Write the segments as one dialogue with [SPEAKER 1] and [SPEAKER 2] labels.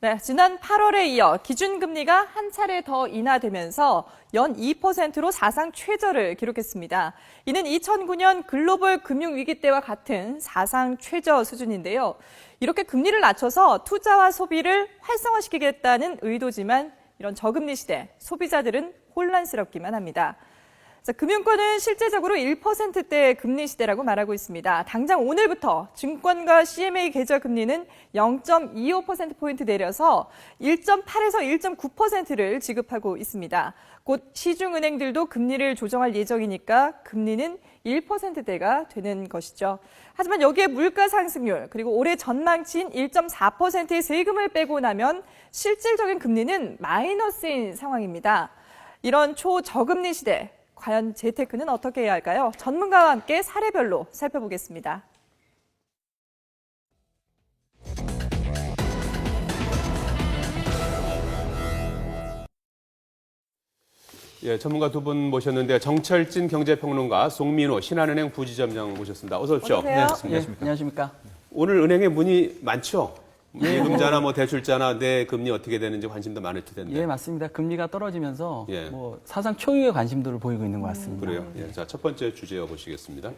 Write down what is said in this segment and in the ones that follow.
[SPEAKER 1] 네, 지난 8월에 이어 기준금리가 한 차례 더 인하되면서 연 2%로 사상 최저를 기록했습니다. 이는 2009년 글로벌 금융위기 때와 같은 사상 최저 수준인데요. 이렇게 금리를 낮춰서 투자와 소비를 활성화시키겠다는 의도지만 이런 저금리 시대, 소비자들은 혼란스럽기만 합니다. 자, 금융권은 실제적으로 1%대 금리 시대라고 말하고 있습니다. 당장 오늘부터 증권과 CMA 계좌 금리는 0.25%포인트 내려서 1.8에서 1.9%를 지급하고 있습니다. 곧 시중은행들도 금리를 조정할 예정이니까 금리는 1%대가 되는 것이죠. 하지만 여기에 물가 상승률 그리고 올해 전망치인 1.4%의 세금을 빼고 나면 실질적인 금리는 마이너스인 상황입니다. 이런 초저금리 시대, 과연 재테크는 어떻게 해야 할까요? 전문가와 함께 사례별로 살펴보겠습니다.
[SPEAKER 2] 예, 전문가 두 분 모셨는데 정철진 경제평론가, 송민호 신한은행 부지점장 모셨습니다. 어서 오십시오.
[SPEAKER 1] 어서 오세요.
[SPEAKER 3] 네, 안녕하십니까.
[SPEAKER 2] 오늘 은행에 문의 많죠? 예금자나 뭐 대출자나 내 금리 어떻게 되는지 관심도 많을 텐데.
[SPEAKER 3] 예, 맞습니다. 금리가 떨어지면서
[SPEAKER 2] 예.
[SPEAKER 3] 뭐 사상 초유의 관심도를 보이고 있는 것 같습니다.
[SPEAKER 2] 그래요. 예, 자, 첫 번째 주제 보시겠습니다.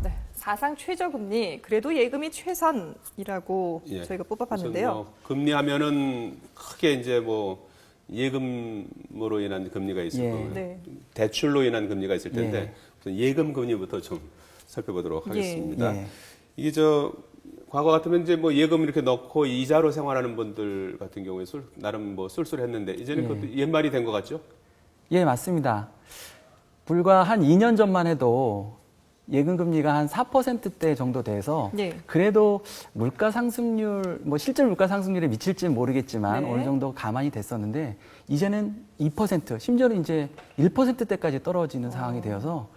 [SPEAKER 1] 네, 사상 최저금리, 그래도 예금이 최선이라고
[SPEAKER 2] 예.
[SPEAKER 1] 저희가 뽑아봤는데요.
[SPEAKER 2] 뭐 금리 하면은 크게 이제 뭐 예금으로 인한 금리가 있을
[SPEAKER 3] 예.
[SPEAKER 2] 거고요.
[SPEAKER 1] 네.
[SPEAKER 2] 대출로 인한 금리가 있을 텐데
[SPEAKER 3] 예.
[SPEAKER 2] 우선 예금 금리부터 좀 살펴보도록 하겠습니다.
[SPEAKER 3] 예.
[SPEAKER 2] 이게 과거 같으면 이제 뭐 예금 이렇게 넣고 이자로 생활하는 분들 같은 경우에 나름 뭐 쏠쏠했는데 이제는
[SPEAKER 3] 예.
[SPEAKER 2] 그것도 옛말이 된 것 같죠?
[SPEAKER 3] 예, 맞습니다. 불과 한 2년 전만 해도 예금 금리가 한 4%대 정도 돼서
[SPEAKER 1] 네.
[SPEAKER 3] 그래도 물가 상승률, 뭐 실제 물가 상승률에 미칠지는 모르겠지만
[SPEAKER 1] 네.
[SPEAKER 3] 어느 정도 가만히 됐었는데 이제는 2%, 심지어는 이제 1%대까지 떨어지는 상황이 되어서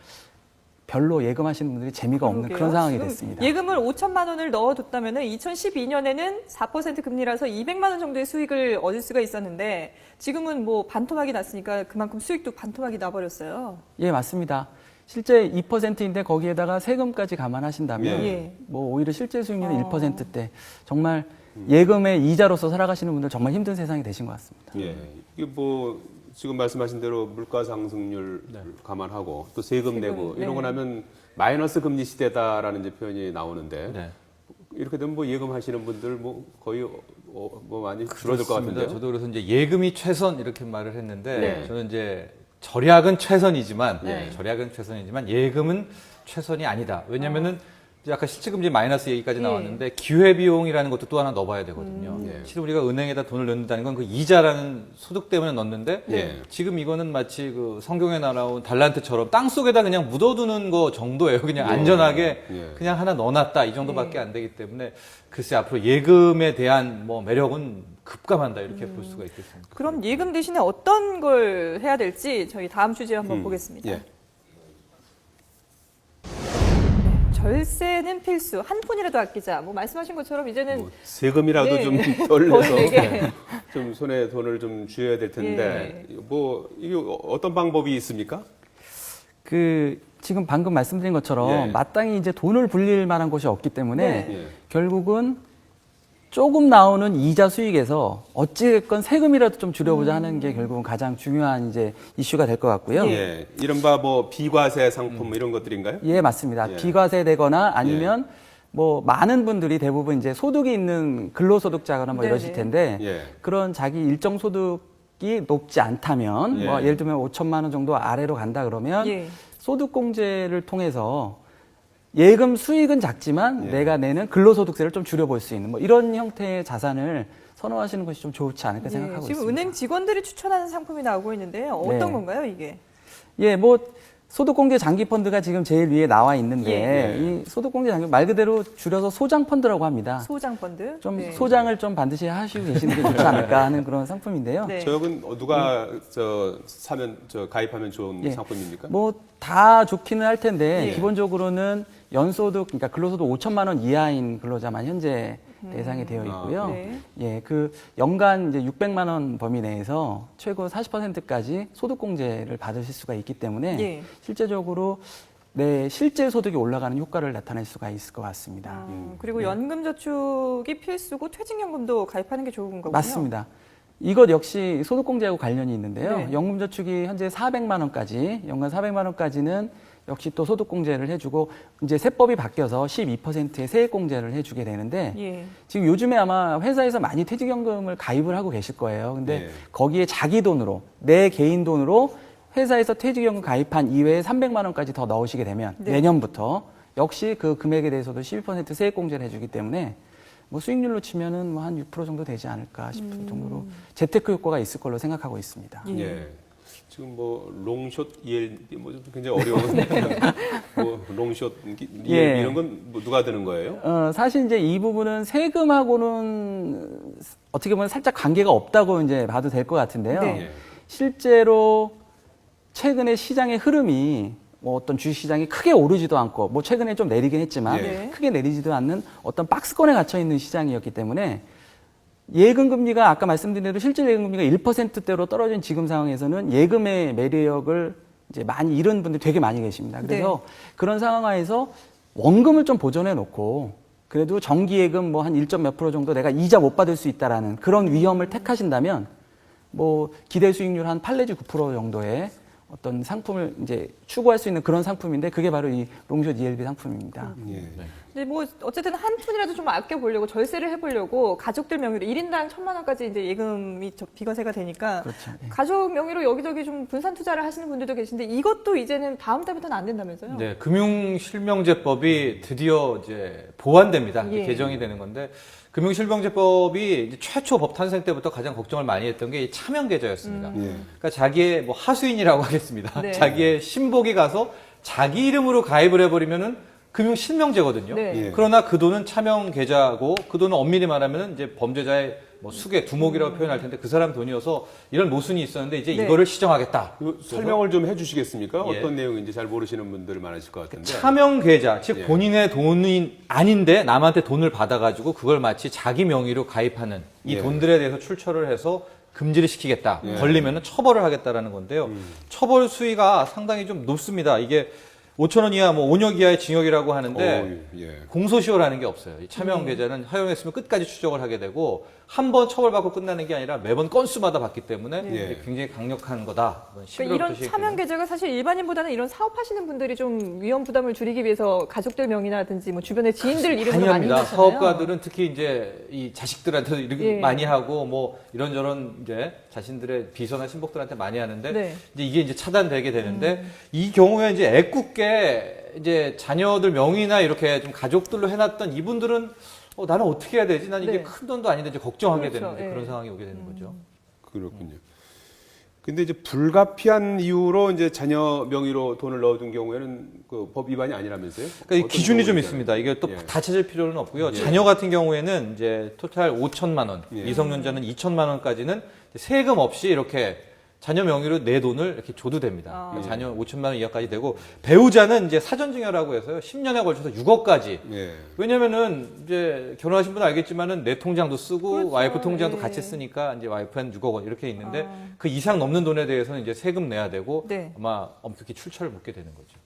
[SPEAKER 3] 별로 예금하시는 분들이 재미가 없는
[SPEAKER 1] 그러게요.
[SPEAKER 3] 그런 상황이
[SPEAKER 1] 지금
[SPEAKER 3] 됐습니다.
[SPEAKER 1] 예금을 5천만 원을 넣어뒀다면 2012년에는 4% 금리라서 200만 원 정도의 수익을 얻을 수가 있었는데 지금은 뭐 반토막이 났으니까 그만큼 수익도 반토막이 나버렸어요.
[SPEAKER 3] 예, 맞습니다. 실제 2%인데 거기에다가 세금까지 감안하신다면
[SPEAKER 1] 예.
[SPEAKER 3] 뭐 오히려 실제 수익률은 1%대 정말 예금의 이자로서 살아가시는 분들 정말 힘든 세상이 되신 것 같습니다.
[SPEAKER 2] 예. 이게 뭐 지금 말씀하신 대로 물가 상승률 감안하고 또 세금 내고
[SPEAKER 1] 네.
[SPEAKER 2] 이러고 나면 마이너스 금리 시대다라는 이제 표현이 나오는데
[SPEAKER 4] 네.
[SPEAKER 2] 이렇게 되면 뭐 예금하시는 분들 뭐 거의 뭐 많이 줄어들 것
[SPEAKER 4] 그렇습니다.
[SPEAKER 2] 같은데요.
[SPEAKER 4] 저도 그래서 이제 예금이 최선 이렇게 말을 했는데
[SPEAKER 1] 네.
[SPEAKER 4] 저는 이제 절약은 최선이지만
[SPEAKER 1] 네.
[SPEAKER 4] 절약은 최선이지만 예금은 최선이 아니다. 왜냐면은 이제 아까 실질금리 마이너스 얘기까지
[SPEAKER 1] 예.
[SPEAKER 4] 나왔는데 기회비용이라는 것도 또 하나 넣어봐야 되거든요.
[SPEAKER 2] 예.
[SPEAKER 4] 실은 우리가 은행에다 돈을 넣는다는 건 그 이자라는 소득 때문에 넣는데
[SPEAKER 2] 예.
[SPEAKER 4] 지금 이거는 마치 그 성경에 나온 달란트처럼 땅 속에다 그냥 묻어두는 거 정도예요. 그냥 안전하게
[SPEAKER 2] 예.
[SPEAKER 4] 그냥 하나 넣어놨다 이 정도밖에 안 되기 때문에 글쎄 앞으로 예금에 대한 뭐 매력은 급감한다 이렇게 볼 수가 있겠습니다.
[SPEAKER 1] 그럼 예금 대신에 어떤 걸 해야 될지 저희 다음 주제 한번 보겠습니다.
[SPEAKER 2] 예.
[SPEAKER 1] 절세는 필수, 한 푼이라도 아끼자. 뭐 말씀하신 것처럼 이제는
[SPEAKER 2] 뭐 세금이라도
[SPEAKER 1] 네.
[SPEAKER 2] 좀 덜 내서
[SPEAKER 1] 내게.
[SPEAKER 2] 좀 손에 돈을 좀 쥐어야 될 텐데 뭐 이게 어떤 방법이 있습니까?
[SPEAKER 3] 지금 방금 말씀드린 것처럼
[SPEAKER 2] 예.
[SPEAKER 3] 마땅히 이제 돈을 불릴 만한 곳이 없기 때문에
[SPEAKER 1] 네.
[SPEAKER 2] 예.
[SPEAKER 3] 결국은 조금 나오는 이자 수익에서 어찌됐건 세금이라도 좀 줄여보자 하는 게 결국은 가장 중요한 이제 이슈가 될 것 같고요.
[SPEAKER 2] 예. 이른바 뭐 비과세 상품 이런 것들인가요?
[SPEAKER 3] 예, 맞습니다.
[SPEAKER 2] 예.
[SPEAKER 3] 비과세되거나 아니면 뭐 많은 분들이 대부분 이제 소득이 있는 근로소득자거나 뭐
[SPEAKER 1] 네네.
[SPEAKER 3] 이러실 텐데
[SPEAKER 2] 예.
[SPEAKER 3] 그런 자기 일정 소득이 높지 않다면
[SPEAKER 2] 예.
[SPEAKER 3] 뭐 예를 들면 5천만 원 정도 아래로 간다 그러면
[SPEAKER 1] 예.
[SPEAKER 3] 소득공제를 통해서 예금 수익은 작지만
[SPEAKER 2] 예.
[SPEAKER 3] 내가 내는 근로소득세를 좀 줄여볼 수 있는 뭐 이런 형태의 자산을 선호하시는 것이 좀 좋지 않을까 생각하고
[SPEAKER 1] 지금
[SPEAKER 3] 있습니다.
[SPEAKER 1] 은행 직원들이 추천하는 상품이 나오고 있는데요. 어떤
[SPEAKER 3] 네.
[SPEAKER 1] 건가요, 이게?
[SPEAKER 3] 예, 뭐 소득공제 장기펀드가 지금 제일 위에 나와 있는데
[SPEAKER 2] 예.
[SPEAKER 3] 이 소득공제 장기 말 그대로 줄여서 소장펀드라고 합니다.
[SPEAKER 1] 소장펀드.
[SPEAKER 3] 좀
[SPEAKER 1] 네.
[SPEAKER 3] 소장을 좀 반드시 하시고 계시는 게 좋지 않을까 하는 그런 상품인데요.
[SPEAKER 1] 네.
[SPEAKER 2] 저역은 누가 가입하면 좋은
[SPEAKER 3] 예.
[SPEAKER 2] 상품입니까?
[SPEAKER 3] 뭐 다 좋기는 할 텐데
[SPEAKER 1] 예.
[SPEAKER 3] 기본적으로는 연소득, 그러니까 근로소득 5천만 원 이하인 근로자만 현재 대상이 되어 있고요.
[SPEAKER 1] 네.
[SPEAKER 3] 예, 그 연간 이제 600만 원 범위 내에서 최고 40%까지 소득공제를 받으실 수가 있기 때문에
[SPEAKER 1] 예.
[SPEAKER 3] 실제적으로 내 실제 소득이 올라가는 효과를 나타낼 수가 있을 것 같습니다.
[SPEAKER 1] 그리고 연금저축이 필수고 퇴직연금도 가입하는 게 좋은 거군요.
[SPEAKER 3] 맞습니다. 이것 역시 소득공제하고 관련이 있는데요.
[SPEAKER 1] 네.
[SPEAKER 3] 연금저축이 현재 400만 원까지, 연간 400만 원까지는 역시 또 소득공제를 해주고 이제 세법이 바뀌어서 12%의 세액공제를 해주게 되는데
[SPEAKER 1] 예.
[SPEAKER 3] 지금 요즘에 아마 회사에서 많이 퇴직연금을 가입을 하고 계실 거예요. 근데
[SPEAKER 2] 네.
[SPEAKER 3] 거기에 자기 돈으로, 내 개인 돈으로 회사에서 퇴직연금 가입한 이외에 300만 원까지 더 넣으시게 되면
[SPEAKER 1] 네.
[SPEAKER 3] 내년부터 역시 그 금액에 대해서도 12% 세액공제를 해주기 때문에 뭐 수익률로 치면은 뭐 한 6% 정도 되지 않을까 싶을 정도로 재테크 효과가 있을 걸로 생각하고 있습니다.
[SPEAKER 1] 예.
[SPEAKER 2] 예. 지금 뭐 롱숏 EL 뭐좀 굉장히 어려운 뭐 롱숏 EL
[SPEAKER 3] 예.
[SPEAKER 2] 이런 건 뭐 누가 드는 거예요?
[SPEAKER 3] 사실 이제 이 부분은 세금하고는 어떻게 보면 살짝 관계가 없다고 이제 봐도 될 것 같은데요.
[SPEAKER 1] 네.
[SPEAKER 2] 예.
[SPEAKER 3] 실제로 최근에 시장의 흐름이 뭐 어떤 주식시장이 크게 오르지도 않고 뭐 최근에 좀 내리긴 했지만
[SPEAKER 1] 네.
[SPEAKER 3] 크게 내리지도 않는 어떤 박스권에 갇혀 있는 시장이었기 때문에 예금금리가 아까 말씀드린 대로 실질 예금금리가 1%대로 떨어진 지금 상황에서는 예금의 매력을 이제 많이 잃은 분들이 되게 많이 계십니다. 그래서 그런 상황 하에서 원금을 좀 보존해 놓고 그래도 정기예금 뭐 한 1. 몇 % 정도 내가 이자 못 받을 수 있다라는 그런 위험을 택하신다면 뭐 기대 수익률 한 8 내지 9% 정도의 어떤 상품을 이제 추구할 수 있는 그런 상품인데 그게 바로 이 롱숏 ELB 상품입니다.
[SPEAKER 2] 예.
[SPEAKER 1] 근데 뭐 어쨌든 한 푼이라도 좀 아껴보려고 절세를 해보려고 가족들 명의로 1인당 1,000만 원까지 이제 예금이 비과세가 되니까
[SPEAKER 3] 그렇죠. 예.
[SPEAKER 1] 가족 명의로 여기저기 좀 분산 투자를 하시는 분들도 계신데 이것도 이제는 다음 달부터는 안 된다면서요?
[SPEAKER 4] 네, 금융실명제법이 드디어 이제 보완됩니다. 이제
[SPEAKER 1] 예.
[SPEAKER 4] 개정이 되는 건데 금융실명제법이 이제 최초 법 탄생 때부터 가장 걱정을 많이 했던 게 이 차명 계좌였습니다.
[SPEAKER 2] 예.
[SPEAKER 4] 그러니까 자기의 뭐 하수인이라고 하겠습니다.
[SPEAKER 1] 네.
[SPEAKER 4] 자기의 신복이 가서 자기 이름으로 가입을 해버리면은 금융실명제거든요.
[SPEAKER 1] 네.
[SPEAKER 2] 예.
[SPEAKER 4] 그러나 그 돈은 차명 계좌고 그 돈은 엄밀히 말하면 이제 범죄자의 뭐 수괴, 두목이라고 표현할 텐데 그 사람 돈이어서 이런 모순이 있었는데 이제
[SPEAKER 1] 네.
[SPEAKER 4] 이거를 시정하겠다.
[SPEAKER 2] 이거 설명을 좀 해주시겠습니까?
[SPEAKER 4] 예.
[SPEAKER 2] 어떤 내용인지 잘 모르시는 분들 많으실 것 같은데.
[SPEAKER 4] 차명 계좌, 즉
[SPEAKER 2] 예.
[SPEAKER 4] 본인의 돈이 아닌데 남한테 돈을 받아가지고 그걸 마치 자기 명의로 가입하는 이
[SPEAKER 2] 예.
[SPEAKER 4] 돈들에 대해서 출처를 해서 금지를 시키겠다.
[SPEAKER 2] 예.
[SPEAKER 4] 걸리면은 처벌을 하겠다라는 건데요. 처벌 수위가 상당히 좀 높습니다. 이게 5,000원 이하, 뭐 5년 이하의 징역이라고 하는데
[SPEAKER 2] 예.
[SPEAKER 4] 공소시효라는 게 없어요. 이 차명 계좌는 허용했으면 끝까지 추적을 하게 되고 한 번 처벌받고 끝나는 게 아니라 매번 건수마다 받기 때문에
[SPEAKER 2] 예.
[SPEAKER 4] 굉장히 강력한 거다.
[SPEAKER 1] 그러니까 이런 차명 계좌가 사실 일반인보다는 이런 사업하시는 분들이 좀 위험 부담을 줄이기 위해서 가족들 명의라든지 뭐 주변의 지인들 이름으로 많이
[SPEAKER 4] 당연합니다.
[SPEAKER 1] 하잖아요.
[SPEAKER 4] 사업가들은 특히 이제 이 자식들한테도 이렇게
[SPEAKER 1] 예.
[SPEAKER 4] 많이 하고 뭐 이런저런 이제 자신들의 비서나 신복들한테 많이 하는데
[SPEAKER 1] 네.
[SPEAKER 4] 이제 이게 이제 차단되게 되는데 이 경우에 이제 애꿎게 이제 자녀들 명의나 이렇게 좀 가족들로 해놨던 이분들은 나는 어떻게 해야 되지? 난 이게
[SPEAKER 1] 네.
[SPEAKER 4] 큰 돈도 아닌데 이제 걱정하게
[SPEAKER 1] 그렇죠.
[SPEAKER 4] 되는
[SPEAKER 1] 예.
[SPEAKER 4] 그런 상황이 오게 되는 거죠.
[SPEAKER 2] 그렇군요. 근데 이제 불가피한 이유로 이제 자녀 명의로 돈을 넣어둔 경우에는 그 법 위반이 아니라면서요?
[SPEAKER 4] 그러니까 이
[SPEAKER 2] 어떤
[SPEAKER 4] 기준이 좀
[SPEAKER 2] 경우인지
[SPEAKER 4] 있습니다. 이게 또
[SPEAKER 2] 예.
[SPEAKER 4] 다 찾을 필요는 없고요.
[SPEAKER 2] 예.
[SPEAKER 4] 자녀 같은 경우에는 이제 토탈 5천만 원,
[SPEAKER 2] 예.
[SPEAKER 4] 미성년자는 2천만 원까지는 세금 없이 이렇게 자녀 명의로 내 돈을 이렇게 줘도 됩니다. 그러니까 자녀 5천만 원 이하까지 되고 배우자는 이제 사전증여라고 해서요. 10년에 걸쳐서 6억까지.
[SPEAKER 2] 예.
[SPEAKER 4] 왜냐면은 이제 결혼하신 분은 알겠지만은 내 통장도 쓰고
[SPEAKER 1] 그렇죠.
[SPEAKER 4] 와이프 통장도
[SPEAKER 1] 예.
[SPEAKER 4] 같이 쓰니까 이제 와이프는 6억 원 이렇게 있는데 그 이상 넘는 돈에 대해서는 이제 세금 내야 되고
[SPEAKER 1] 네.
[SPEAKER 4] 아마 엄격히 출처를 묻게 되는 거죠.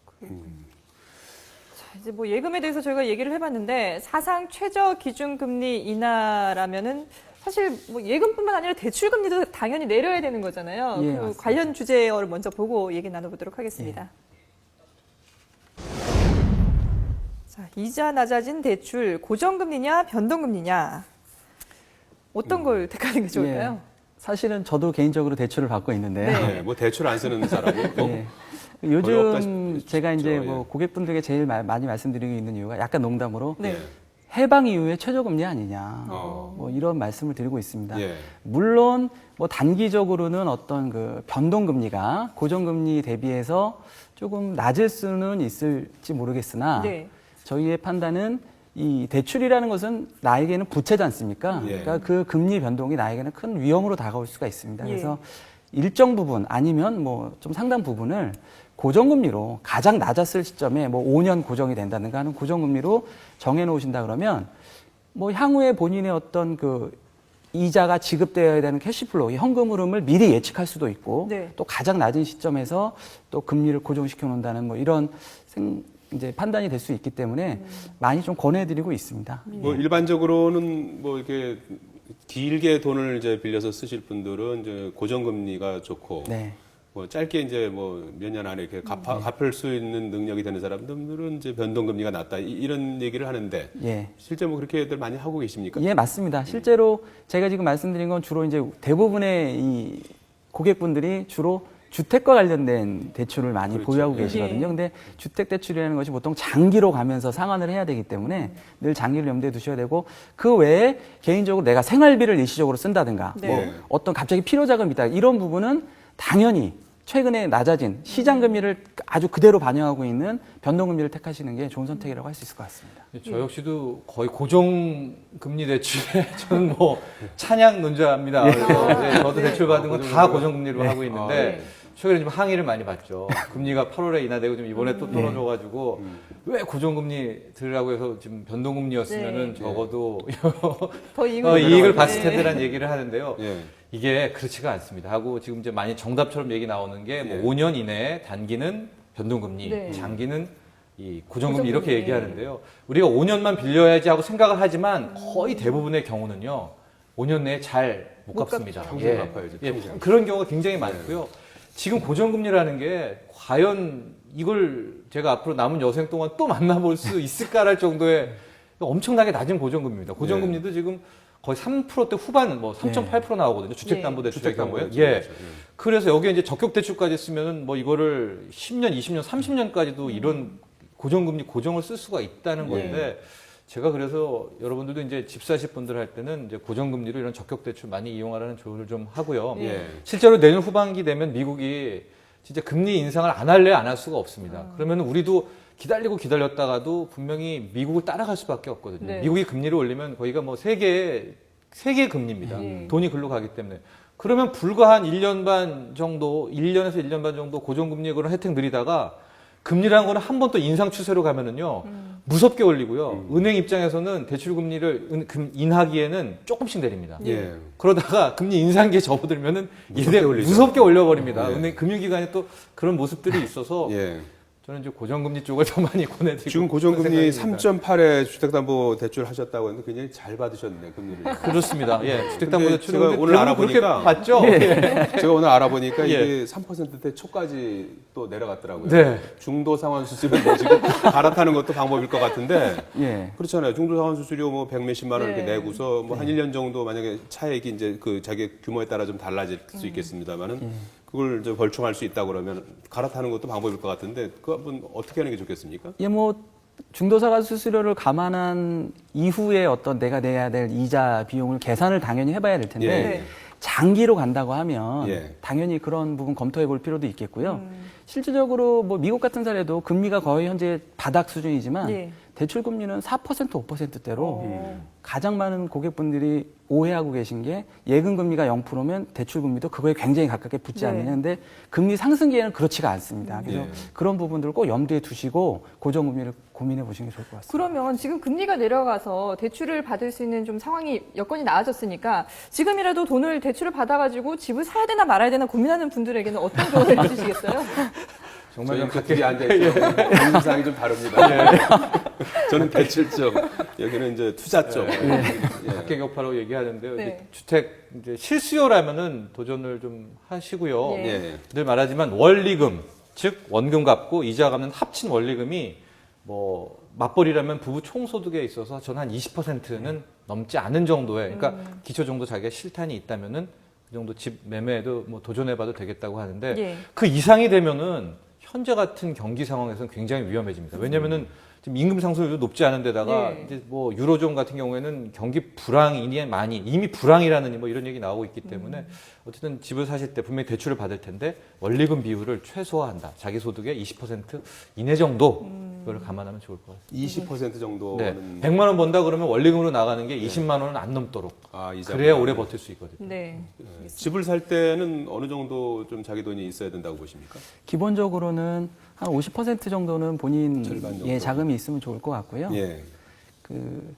[SPEAKER 1] 자, 이제 뭐 예금에 대해서 저희가 얘기를 해봤는데 사상 최저 기준 금리 인하라면은 사실 뭐 예금뿐만 아니라 대출 금리도 당연히 내려야 되는 거잖아요.
[SPEAKER 3] 예,
[SPEAKER 1] 그
[SPEAKER 3] 맞습니다.
[SPEAKER 1] 관련 주제를 먼저 보고 얘기 나눠보도록 하겠습니다. 자, 이자 낮아진 대출 고정금리냐 변동금리냐 어떤 걸 택하는 게 좋을까요?
[SPEAKER 3] 예. 사실은 저도 개인적으로 대출을 받고 있는데요.
[SPEAKER 1] 네.
[SPEAKER 2] 예, 뭐 대출 안 쓰는 사람이 뭐
[SPEAKER 3] 예.
[SPEAKER 2] 거의 없다
[SPEAKER 3] 요즘
[SPEAKER 2] 싶-
[SPEAKER 3] 제가 이제
[SPEAKER 2] 싶죠.
[SPEAKER 3] 뭐
[SPEAKER 2] 예.
[SPEAKER 3] 고객분들에게 제일 많이 말씀드리고 있는 이유가 약간 농담으로
[SPEAKER 1] 네.
[SPEAKER 3] 해방 이후에 최저금리 아니냐
[SPEAKER 2] 어.
[SPEAKER 3] 뭐 이런 말씀을 드리고 있습니다.
[SPEAKER 2] 예.
[SPEAKER 3] 물론 뭐 단기적으로는 어떤 그 변동금리가 고정금리 대비해서 조금 낮을 수는 있을지 모르겠으나
[SPEAKER 1] 네.
[SPEAKER 3] 저희의 판단은 이 대출이라는 것은 나에게는 부채지 않습니까?
[SPEAKER 2] 예.
[SPEAKER 3] 그러니까 그 금리 변동이 나에게는 큰 위험으로 다가올 수가 있습니다.
[SPEAKER 1] 예.
[SPEAKER 3] 그래서 일정 부분 아니면 뭐 좀 상당 부분을 고정금리로 가장 낮았을 시점에 뭐 5년 고정이 된다든가 하는 고정금리로 정해 놓으신다 그러면 뭐 향후에 본인의 어떤 그 이자가 지급되어야 되는 캐시플로우, 현금 흐름을 미리 예측할 수도 있고
[SPEAKER 1] 네.
[SPEAKER 3] 또 가장 낮은 시점에서 또 금리를 고정시켜 놓는다는 뭐 이런 이제 판단이 될 수 있기 때문에 많이 좀 권해드리고 있습니다.
[SPEAKER 2] 뭐 일반적으로는 뭐 이렇게 길게 돈을 이제 빌려서 쓰실 분들은 이제 고정금리가 좋고
[SPEAKER 3] 네.
[SPEAKER 2] 뭐 짧게 이제 뭐 몇 년 안에 이렇게 갚을 수 있는 능력이 되는 사람들은 이제 변동금리가 낮다 이런 얘기를 하는데
[SPEAKER 3] 예.
[SPEAKER 2] 실제 뭐 그렇게들 많이 하고 계십니까?
[SPEAKER 3] 예, 맞습니다. 실제로 제가 지금 말씀드린 건 주로 이제 대부분의 이 고객분들이 주로 주택과 관련된 대출을 많이
[SPEAKER 2] 그렇죠.
[SPEAKER 3] 보유하고
[SPEAKER 2] 예.
[SPEAKER 3] 계시거든요. 근데 주택 대출이라는 것이 보통 장기로 가면서 상환을 해야 되기 때문에 늘 장기를 염두에 두셔야 되고 그 외에 개인적으로 내가 생활비를 일시적으로 쓴다든가
[SPEAKER 1] 네.
[SPEAKER 3] 뭐 어떤 갑자기 필요 자금이 있다 이런 부분은 당연히 최근에 낮아진 시장 금리를 아주 그대로 반영하고 있는 변동금리를 택하시는 게 좋은 선택이라고 할 수 있을 것 같습니다.
[SPEAKER 4] 저 역시도 거의 고정금리 대출에 저는 뭐 찬양 논자입니다. 그래서 이제 저도 대출 받은 건 다 고정금리로 하고 있는데 최근에 좀 항의를 많이 받죠. 금리가 8월에 인하되고 좀 이번에 또 떨어져가지고 왜 고정금리 들으라고 해서 지금 변동금리였으면은
[SPEAKER 1] 네.
[SPEAKER 4] 적어도
[SPEAKER 1] 더 이익을,
[SPEAKER 4] 이익을 봤을
[SPEAKER 1] 네.
[SPEAKER 4] 텐데라는 얘기를 하는데요.
[SPEAKER 2] 예.
[SPEAKER 4] 이게 그렇지가 않습니다. 하고 지금 이제 많이 정답처럼 얘기 나오는 게 뭐 5년 이내에 단기는 변동금리,
[SPEAKER 1] 네.
[SPEAKER 4] 장기는 이 고정금리 이렇게
[SPEAKER 1] 고정금리.
[SPEAKER 4] 얘기하는데요. 우리가 5년만 빌려야지 하고 생각을 하지만 거의 대부분의 경우는요. 5년 내에 잘 못
[SPEAKER 1] 못
[SPEAKER 4] 갚습니다.
[SPEAKER 1] 갚죠.
[SPEAKER 2] 평생 갚아야죠, 평생.
[SPEAKER 4] 그런 경우가 굉장히 많고요. 지금 고정금리라는 게 과연 이걸 제가 앞으로 남은 여생 동안 또 만나볼 수 있을까랄 정도의 엄청나게 낮은 고정금리입니다. 고정금리도 지금 거의 3%대 후반, 뭐 3.8% 나오거든요. 주택담보대출의 경우에. 예. 그래서 여기에 이제 적격대출까지 쓰면은 뭐 이거를 10년, 20년, 30년까지도 이런 고정금리 고정을 쓸 수가 있다는 건데 제가 그래서 여러분들도 이제 집 사실 분들 할 때는 이제 고정금리로 이런 적격대출 많이 이용하라는 조언을 좀 하고요.
[SPEAKER 2] 예.
[SPEAKER 4] 실제로 내년 후반기 되면 미국이 진짜 금리 인상을 안 할래 안 할 수가 없습니다. 그러면 우리도 기다리고 기다렸다가도 분명히 미국을 따라갈 수밖에 없거든요.
[SPEAKER 1] 네.
[SPEAKER 4] 미국이 금리를 올리면 거기가 뭐 세계의 금리입니다. 돈이 글로 가기 때문에. 그러면 불과 한 1년 반 정도, 1년에서 1년 반 정도 고정금리의 그런 혜택 누리다가 금리라는 거는 한 번 또 인상 추세로 가면은요, 무섭게 올리고요. 은행 입장에서는 대출 금리를 인하기에는 조금씩 내립니다.
[SPEAKER 2] 예.
[SPEAKER 4] 그러다가 금리 인상기에 접어들면은
[SPEAKER 2] 무섭게 올리죠.
[SPEAKER 4] 무섭게 올려버립니다.
[SPEAKER 2] 예.
[SPEAKER 4] 은행 금융기관에 또 그런 모습들이 있어서
[SPEAKER 2] 예.
[SPEAKER 4] 저는 이제 고정금리 쪽을 더 많이 권해드리고
[SPEAKER 2] 지금 고정금리
[SPEAKER 4] 그런 생각입니다.
[SPEAKER 2] 3.8에 주택담보대출 하셨다고 했는데 굉장히 잘 받으셨네 금리를.
[SPEAKER 4] 그렇습니다. 예,
[SPEAKER 2] 근데
[SPEAKER 4] 주택담보대출은
[SPEAKER 2] 제가 오늘
[SPEAKER 4] 그렇게
[SPEAKER 2] 알아보니까
[SPEAKER 4] 받죠.
[SPEAKER 2] 제가 오늘 알아보니까
[SPEAKER 4] 예.
[SPEAKER 2] 이게 3%대 초까지 또 내려갔더라고요.
[SPEAKER 4] 네.
[SPEAKER 2] 중도 상환 수수료 뭐 지금 갈아타는 것도 방법일 것 같은데
[SPEAKER 3] 예.
[SPEAKER 2] 그렇잖아요. 중도 상환 수수료 뭐 100몇십만 원 이렇게
[SPEAKER 1] 네.
[SPEAKER 2] 내고서 뭐 한 1년 정도 만약에 차액이 이제 그 자기 규모에 따라 좀 달라질 수 있겠습니다만은 그걸 이제 벌충할 수 있다 그러면 갈아타는 것도 방법일 것 같은데 그거 한번 어떻게 하는 게 좋겠습니까?
[SPEAKER 3] 예, 뭐 중도사가 수수료를 감안한 이후에 어떤 내가 내야 될 이자 비용을 계산을 당연히 해봐야 될 텐데
[SPEAKER 2] 예.
[SPEAKER 3] 장기로 간다고 하면
[SPEAKER 2] 예.
[SPEAKER 3] 당연히 그런 부분 검토해 볼 필요도 있겠고요. 실질적으로 뭐 미국 같은 사례도 금리가 거의 현재 바닥 수준이지만
[SPEAKER 1] 예.
[SPEAKER 3] 대출 금리는 4% 5%대로 가장 많은 고객분들이 오해하고 계신 게 예금 금리가 0%면 대출 금리도 그거에 굉장히 가깝게 붙지
[SPEAKER 1] 네.
[SPEAKER 3] 않느냐인데 금리 상승기에는 그렇지가 않습니다. 그래서
[SPEAKER 2] 예.
[SPEAKER 3] 그런 부분들을 꼭 염두에 두시고 고정 금리를 고민해 보시는 게 좋을 것 같습니다.
[SPEAKER 1] 그러면 지금 금리가 내려가서 대출을 받을 수 있는 좀 상황이 여건이 나아졌으니까 지금이라도 돈을 대출을 받아가지고 집을 사야 되나 말아야 되나 고민하는 분들에게는 어떤 조언을 해주시겠어요?
[SPEAKER 4] 정말
[SPEAKER 2] 저희는
[SPEAKER 4] 좀
[SPEAKER 2] 그 둘이 앉아있죠. 인상이 좀 다릅니다. 저는 대출 쪽, 여기는 이제 투자 쪽.
[SPEAKER 4] 각계격파로 얘기하는데요.
[SPEAKER 1] 네.
[SPEAKER 4] 이제 주택 이제 실수요라면은 도전을 좀 하시고요.
[SPEAKER 1] 예.
[SPEAKER 2] 예.
[SPEAKER 4] 늘 말하지만 원리금, 즉 원금 갚고 이자 갚는 합친 원리금이 뭐 맞벌이라면 부부 총소득에 있어서 저는 한 20%는 넘지 않은 정도의, 그러니까 기초 정도 자기가 실탄이 있다면은 그 정도 집 매매에도 뭐 도전해봐도 되겠다고 하는데
[SPEAKER 1] 예.
[SPEAKER 4] 그 이상이 되면은 현재 같은 경기 상황에서는 굉장히 위험해집니다. 왜냐면은 지금 임금 상승률도 높지 않은 데다가
[SPEAKER 1] 예.
[SPEAKER 4] 이제 뭐 유로존 같은 경우에는 경기 불황이 많이 이미 불황이라는 뭐 이런 얘기 나오고 있기 때문에 어쨌든 집을 사실 때 분명히 대출을 받을 텐데 원리금 비율을 최소화한다. 자기 소득의 20% 이내 정도 그걸 감안하면 좋을 것 같습니다.
[SPEAKER 2] 20%
[SPEAKER 4] 네.
[SPEAKER 2] 정도는
[SPEAKER 4] 100만 원 번다 그러면 원리금으로 나가는 게 20만 원은 안 넘도록
[SPEAKER 2] 이자
[SPEAKER 4] 그래야
[SPEAKER 2] 부담이.
[SPEAKER 4] 오래 버틸 수 있거든요.
[SPEAKER 1] 네.
[SPEAKER 2] 집을 살 때는 어느 정도 좀 자기 돈이 있어야 된다고 보십니까?
[SPEAKER 3] 기본적으로는 한 50% 정도는 본인
[SPEAKER 2] 절반 정도.
[SPEAKER 3] 예, 자금이 있으면 좋을 것 같고요.
[SPEAKER 2] 예.
[SPEAKER 3] 그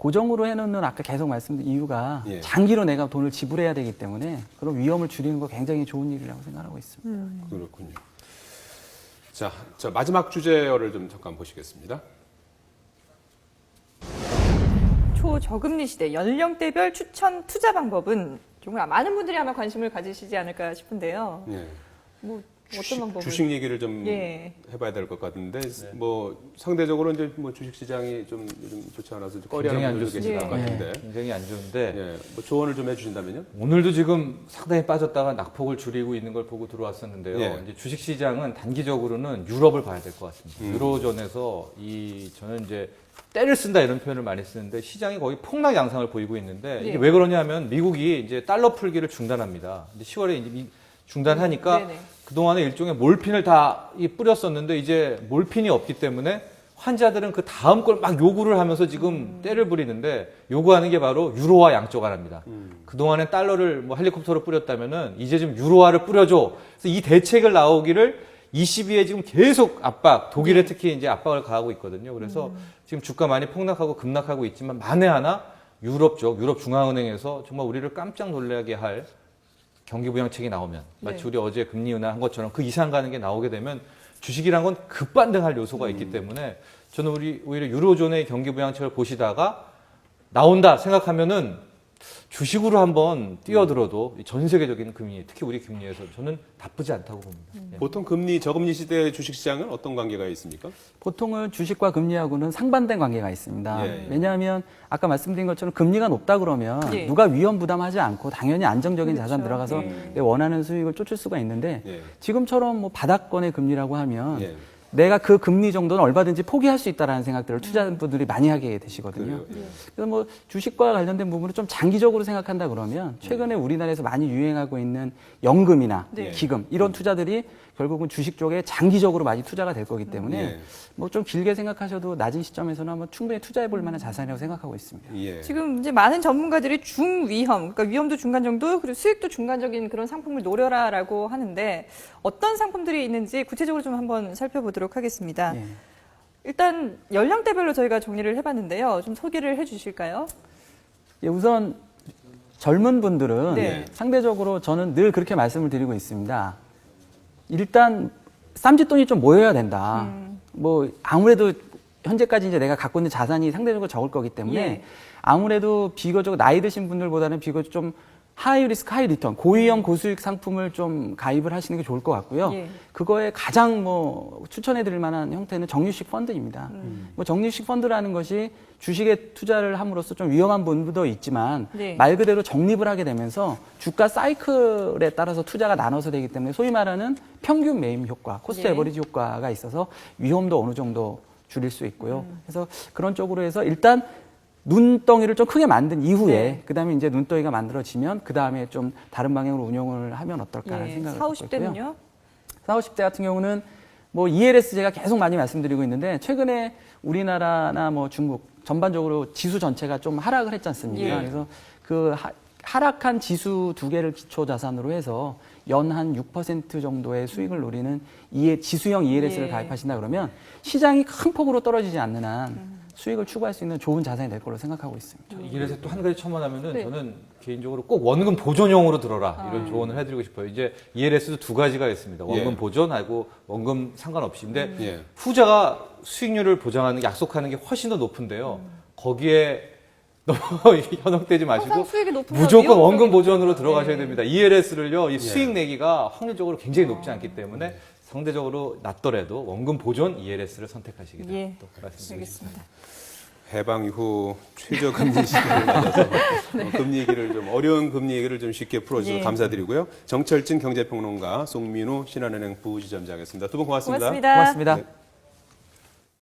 [SPEAKER 3] 고정으로 해놓는 아까 계속 말씀드린 이유가
[SPEAKER 2] 예.
[SPEAKER 3] 장기로 내가 돈을 지불해야 되기 때문에 그런 위험을 줄이는 거 굉장히 좋은 일이라고 생각하고 있습니다.
[SPEAKER 2] 그렇군요. 자, 마지막 주제어를 좀 잠깐 보시겠습니다.
[SPEAKER 1] 초저금리 시대 연령대별 추천 투자 방법은 정말 많은 분들이 아마 관심을 가지시지 않을까 싶은데요.
[SPEAKER 2] 예.
[SPEAKER 1] 뭐 어떤 방법을?
[SPEAKER 2] 주식 얘기를 좀
[SPEAKER 1] 예.
[SPEAKER 2] 해봐야 될 것 같은데 뭐 상대적으로 이제 뭐 주식 시장이 좀 요즘 좋지 않아서 좀 꺼리하는
[SPEAKER 4] 굉장히 안
[SPEAKER 2] 분들도 계실 것
[SPEAKER 1] 좋습니다.
[SPEAKER 2] 같은데
[SPEAKER 4] 굉장히 안 좋은데
[SPEAKER 2] 예. 뭐 조언을 좀 해주신다면요?
[SPEAKER 4] 오늘도 지금 상당히 빠졌다가 낙폭을 줄이고 있는 걸 보고 들어왔었는데요.
[SPEAKER 2] 예.
[SPEAKER 4] 이제 주식 시장은 단기적으로는 유럽을 봐야 될 것 같습니다. 유로존에서 저는 이제 때를 쓴다 이런 표현을 많이 쓰는데 시장이 거의 폭락 양상을 보이고 있는데 이게
[SPEAKER 1] 예.
[SPEAKER 4] 왜 그러냐면 미국이 이제 달러 풀기를 중단합니다. 이제 10월에 이제 중단하니까
[SPEAKER 1] 네네.
[SPEAKER 4] 그동안에 일종의 몰핀을 다 뿌렸었는데 이제 몰핀이 없기 때문에 환자들은 그 다음 걸 막 요구를 하면서 지금 때를 부리는데 요구하는 게 바로 유로화 양적화랍니다. 그동안에 달러를 뭐 헬리콥터로 뿌렸다면은 이제 좀 유로화를 뿌려줘. 그래서 이 대책을 나오기를 22에 지금 계속 독일에 특히 이제 압박을 가하고 있거든요. 그래서 지금 주가 많이 폭락하고 급락하고 있지만 만에 하나 유럽 중앙은행에서 정말 우리를 깜짝 놀라게 할 경기부양책이 나오면 마치
[SPEAKER 1] 네.
[SPEAKER 4] 우리 어제 금리 인하한 것처럼 그 이상 가는 게 나오게 되면 주식이란 건 급반등할 요소가 있기 때문에 저는 오히려 유로존의 경기부양책을 보시다가 나온다 생각하면은 주식으로 한번 뛰어들어도 전 세계적인 금리, 특히 우리 금리에서 저는 나쁘지 않다고 봅니다. 예.
[SPEAKER 2] 보통 저금리 시대 주식 시장은 어떤 관계가 있습니까?
[SPEAKER 3] 보통은 주식과 금리하고는 상반된 관계가 있습니다.
[SPEAKER 2] 예.
[SPEAKER 3] 왜냐하면 아까 말씀드린 것처럼 금리가 높다 그러면
[SPEAKER 1] 예.
[SPEAKER 3] 누가 위험 부담하지 않고 당연히 안정적인
[SPEAKER 1] 그렇죠.
[SPEAKER 3] 자산 들어가서
[SPEAKER 1] 예.
[SPEAKER 3] 내 원하는 수익을 쫓을 수가 있는데
[SPEAKER 2] 예.
[SPEAKER 3] 지금처럼 뭐 바닥권의 금리라고 하면
[SPEAKER 2] 예.
[SPEAKER 3] 내가 그 금리 정도는 얼마든지 포기할 수 있다라는 생각들을 투자자분들이 많이 하게 되시거든요.
[SPEAKER 2] 그래요? 예.
[SPEAKER 3] 그래서 뭐 주식과 관련된 부분을 좀 장기적으로 생각한다 그러면 최근에 우리나라에서 많이 유행하고 있는 연금이나
[SPEAKER 1] 네.
[SPEAKER 3] 기금 이런 투자들이 결국은 주식 쪽에 장기적으로 많이 투자가 될 거기 때문에
[SPEAKER 2] 예.
[SPEAKER 3] 뭐 좀 길게 생각하셔도 낮은 시점에서는 한번 충분히 투자해 볼 만한 자산이라고 생각하고 있습니다.
[SPEAKER 2] 예.
[SPEAKER 1] 지금 이제 많은 전문가들이 중위험, 그러니까 위험도 중간 정도, 그리고 수익도 중간적인 그런 상품을 노려라라고 하는데 어떤 상품들이 있는지 구체적으로 좀 한번 살펴보도록 하겠습니다.
[SPEAKER 3] 예.
[SPEAKER 1] 일단 연령대별로 저희가 정리를 해봤는데요. 좀 소개를 해주실까요?
[SPEAKER 3] 예, 우선 젊은 분들은
[SPEAKER 1] 네.
[SPEAKER 3] 상대적으로 저는 늘 그렇게 말씀을 드리고 있습니다. 일단 쌈짓돈이 좀 모여야 된다. 뭐 아무래도 현재까지 이제 내가 갖고 있는 자산이 상대적으로 적을 거기 때문에
[SPEAKER 1] 예.
[SPEAKER 3] 아무래도 비교적 나이 드신 분들보다는 비교적 좀 하이 리스크 하이 리턴 고위험 고수익 상품을 좀 가입을 하시는 게 좋을 것 같고요.
[SPEAKER 1] 예.
[SPEAKER 3] 그거에 가장 뭐 추천해 드릴 만한 형태는 적립식 펀드입니다. 뭐 적립식 펀드라는 것이 주식에 투자를 함으로써 좀 위험한 부분도 있지만
[SPEAKER 1] 네.
[SPEAKER 3] 말 그대로 적립을 하게 되면서 주가 사이클에 따라서 투자가 나눠서 되기 때문에 소위 말하는 평균 매입 효과, 코스트
[SPEAKER 1] 예.
[SPEAKER 3] 에버리지 효과가 있어서 위험도 어느 정도 줄일 수 있고요. 그래서 그런 쪽으로 해서 일단 눈덩이를 좀 크게 만든 이후에
[SPEAKER 1] 네.
[SPEAKER 3] 그다음에 이제 눈덩이가 만들어지면 그다음에 좀 다른 방향으로 운영을 하면 어떨까라는
[SPEAKER 1] 예.
[SPEAKER 3] 생각을
[SPEAKER 1] 40,
[SPEAKER 3] 갖고 있고요.
[SPEAKER 1] 50대는요?
[SPEAKER 3] 40, 50대 같은 경우는 뭐 ELS 제가 계속 많이 말씀드리고 있는데 최근에 우리나라나 뭐 중국 전반적으로 지수 전체가 좀 하락을 했지 않습니까?
[SPEAKER 1] 예.
[SPEAKER 3] 그래서 그 하락한 지수 두 개를 기초 자산으로 해서 연 한 6% 정도의 수익을 노리는 지수형 ELS를
[SPEAKER 1] 예.
[SPEAKER 3] 가입하신다 그러면 시장이 큰 폭으로 떨어지지 않는 한 수익을 추구할 수 있는 좋은 자산이 될 걸로 생각하고 있습니다.
[SPEAKER 4] 이래서 또 한 가지 첨언하면은
[SPEAKER 1] 네.
[SPEAKER 4] 저는 개인적으로 꼭 원금 보존형으로 들어라 이런 조언을 해드리고 싶어요. 이제 ELS도 두 가지가 있습니다. 원금
[SPEAKER 2] 예.
[SPEAKER 4] 보존하고 원금 상관없이. 근데
[SPEAKER 2] 예.
[SPEAKER 4] 후자가 수익률을 보장하는 약속하는 게 훨씬 더 높은데요. 거기에 너무 현혹되지 마시고
[SPEAKER 1] 항상 수익이 높은
[SPEAKER 4] 무조건
[SPEAKER 1] 건
[SPEAKER 4] 원금
[SPEAKER 1] 위험적이죠.
[SPEAKER 4] 보존으로 들어가셔야
[SPEAKER 1] 네.
[SPEAKER 4] 됩니다. ELS를요, 이 수익 내기가 확률적으로 굉장히 높지 않기 때문에 상대적으로 낮더라도 원금 보존 ELS를 선택하시기를
[SPEAKER 1] 예.
[SPEAKER 4] 또 말씀드리겠습니다.
[SPEAKER 1] 알겠습니다.
[SPEAKER 2] 해방 이후 최저금리 시기를 맞아서 금리 얘기를 좀 어려운 금리 얘기를 좀 쉽게 풀어주셔서
[SPEAKER 1] 예.
[SPEAKER 2] 감사드리고요. 정철진 경제평론가, 송민우 신한은행 부지점장이었습니다. 두 분 고맙습니다.
[SPEAKER 1] 고맙습니다.
[SPEAKER 3] 고맙습니다.
[SPEAKER 2] 네.